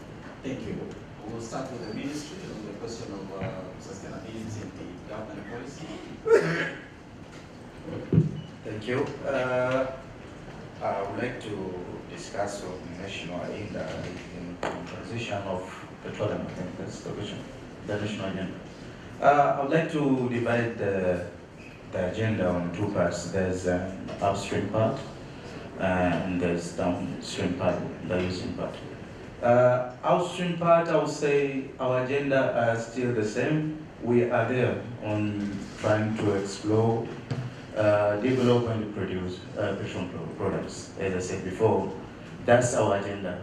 Thank you. We'll start with the ministry on the question of sustainability and the government policy. Thank you. I would like to discuss on national agenda in transition of petroleum. I think that's the question, the national agenda. I would like to divide the agenda on two parts. There's an upstream part and there's downstream part, the using part. Upstream part, I would say our agenda are still the same. We are there on trying to explore, develop and produce petroleum products. As I said before, that's our agenda.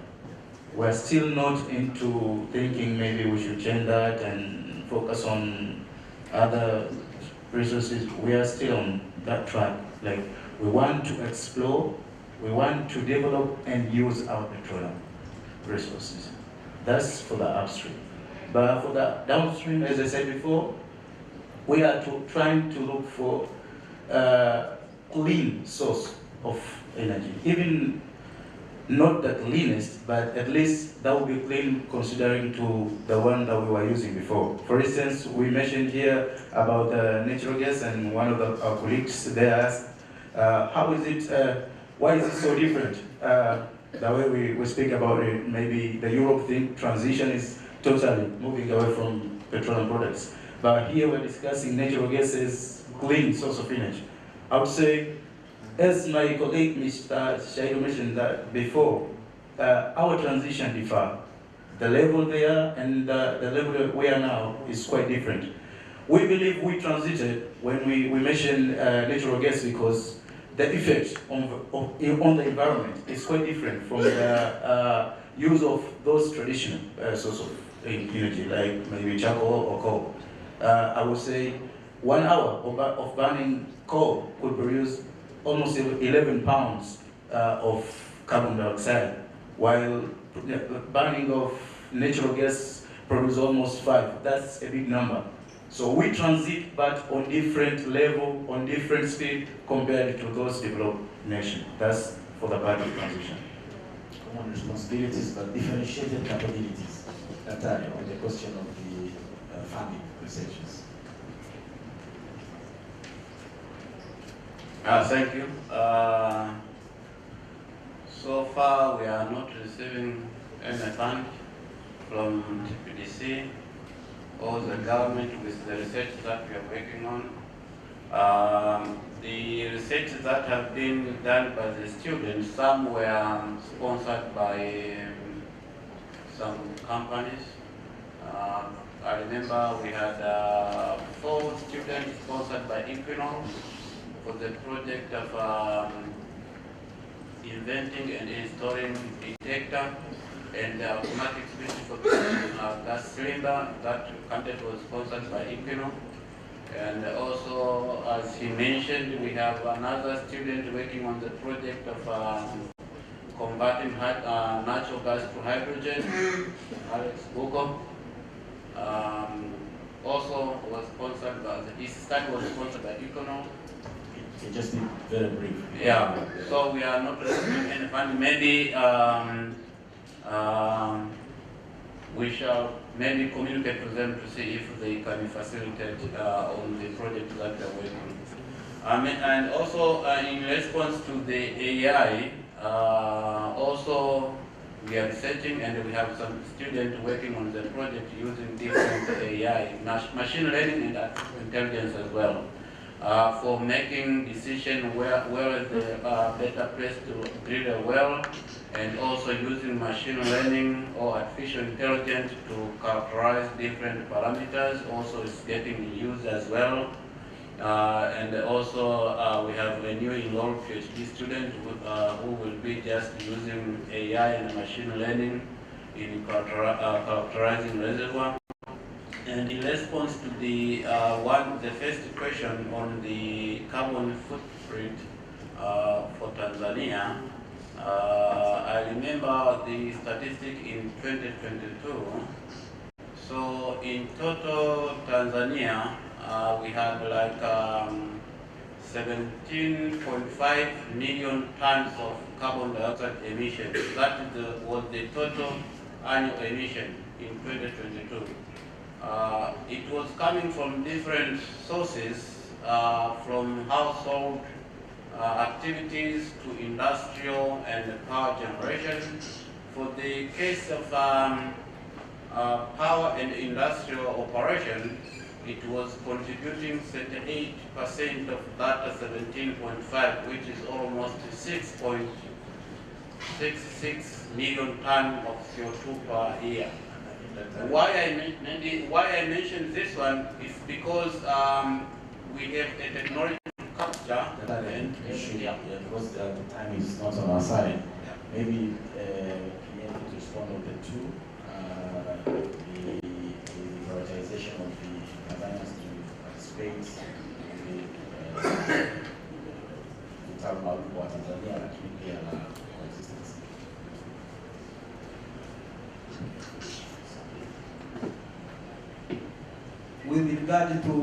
We're still not into thinking maybe we should change that and focus on other resources. We are still on that track. Like, we want to explore, we want to develop and use our petroleum resources. That's for the upstream. But for the downstream, as I said before, we are trying to look for clean source of energy. Even not the cleanest, but at least that will be clean considering to the one that we were using before. For instance, we mentioned here about natural gas, and one of our colleagues there asked, how is it, why is it so different? The way we speak about it, maybe the Europe thing, transition is totally moving away from petroleum products. But here we're discussing natural gas as clean source of energy. I would say, as my colleague Mr. Shaidu mentioned that before, our transition differ. The level there and the level we are now is quite different. We believe we transited when we mentioned natural gas because the effect on the environment is quite different from the use of those traditional sources of energy, like maybe charcoal or coal. I would say 1 hour of burning coal could produce almost 11 pounds of carbon dioxide, while burning of natural gas produces almost 5. That's a big number. So we transit, but on different level, on different speed compared to those developed nations. That's for the part of transition. Common responsibilities, but differentiated capabilities. That on the question of the funding researchers. Thank you. So far, we are not receiving any fund from TPDC or the government with the research that we are working on. The research that have been done by the students, some were sponsored by some companies. I remember we had 4 students sponsored by Equinor for the project of inventing and installing detector and automatic switch for gas cylinder. That content was sponsored by Equinor. And also, as he mentioned, we have another student working on the project of converting natural gas to hydrogen, Alex Buko. Also was sponsored by, his study was sponsored by Equinor. It just be very brief. Yeah, so we are not receiving any fund. Maybe we shall maybe communicate to them to see if they can facilitate on the project that they are working on. And also in response to the AI, also we are researching and we have some students working on the project using different AI, machine learning and artificial intelligence as well, for making decision where is the better place to drill a well, and also using machine learning or artificial intelligence to characterize different parameters. Also is getting used as well. And also we have a new enrolled PhD student who will be just using AI and machine learning in characterizing reservoir. And in response to the first question on the carbon footprint for Tanzania, I remember the statistic in 2022. So in total Tanzania, we had like 17.5 million tons of carbon dioxide emission. That was the total annual emission in 2022. It was coming from different sources, from household activities to industrial and power generation. For the case of power and industrial operation, it was contributing 38% of that 17.5, which is almost 6.66 million tons of CO2 per year. Why I mentioned this one is because we have a technology to capture and issue, because the time is not on our side. Maybe we have to respond on the two, the prioritization of the Tanzanians to participate in the Tanga kwa Tanzania, lakini pia na coexistence. With regard to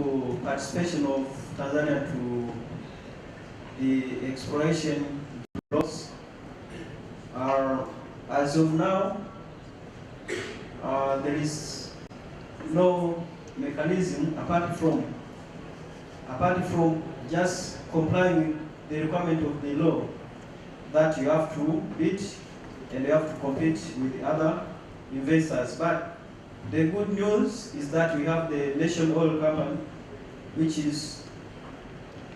participation of Tanzania to the exploration blocks, as of now, there is no mechanism apart from just complying with the requirement of the law that you have to bid and you have to compete with other investors. But the good news is that we have the National Oil Company, which is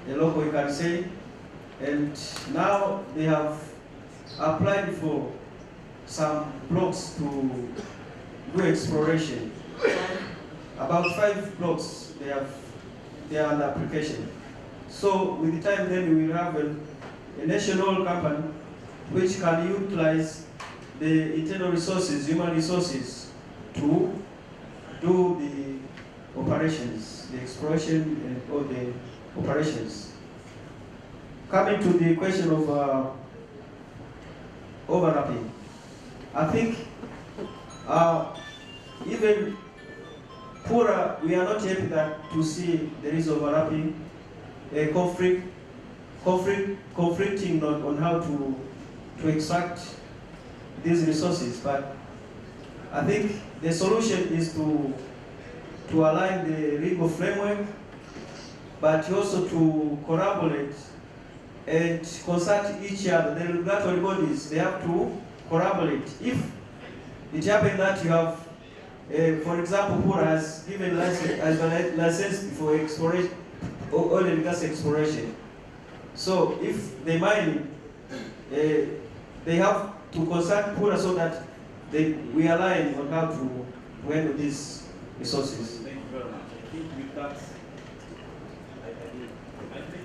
a local, you can say, and now they have applied for some blocks to do exploration. About 5 blocks they are under application. So with the time then we will have a national company which can utilize the internal resources, human resources, to do the operations, the exploration and all the operations. Coming to the question of overlapping, I think even Pura, we are not happy that to see there is overlapping, conflicting on how to extract these resources. But I think the solution is to align the legal framework, but also to collaborate and consult each other. The regulatory bodies, they have to collaborate. If it happens that you have for example, Pura has given license for exploration, oil and gas exploration. So if they mine, they have to consult Pura so that we align on how to handle these resources. Thank you very much. I think with that,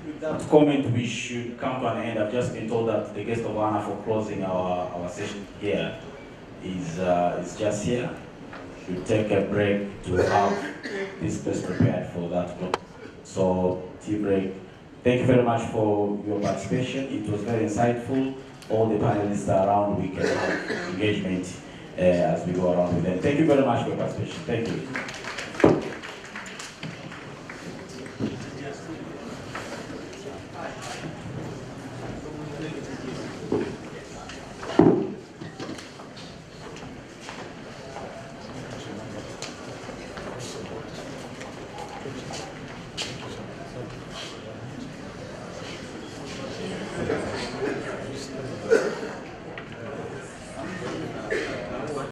with that comment, we should come to an end. I've just been told that the guest of honor for closing our session here is just here. We'll take a break to have this place prepared for that. So, tea break. Thank you very much for your participation. It was very insightful. All the panelists are around. We can have engagement as we go around with them. Thank you very much for your participation. Thank you.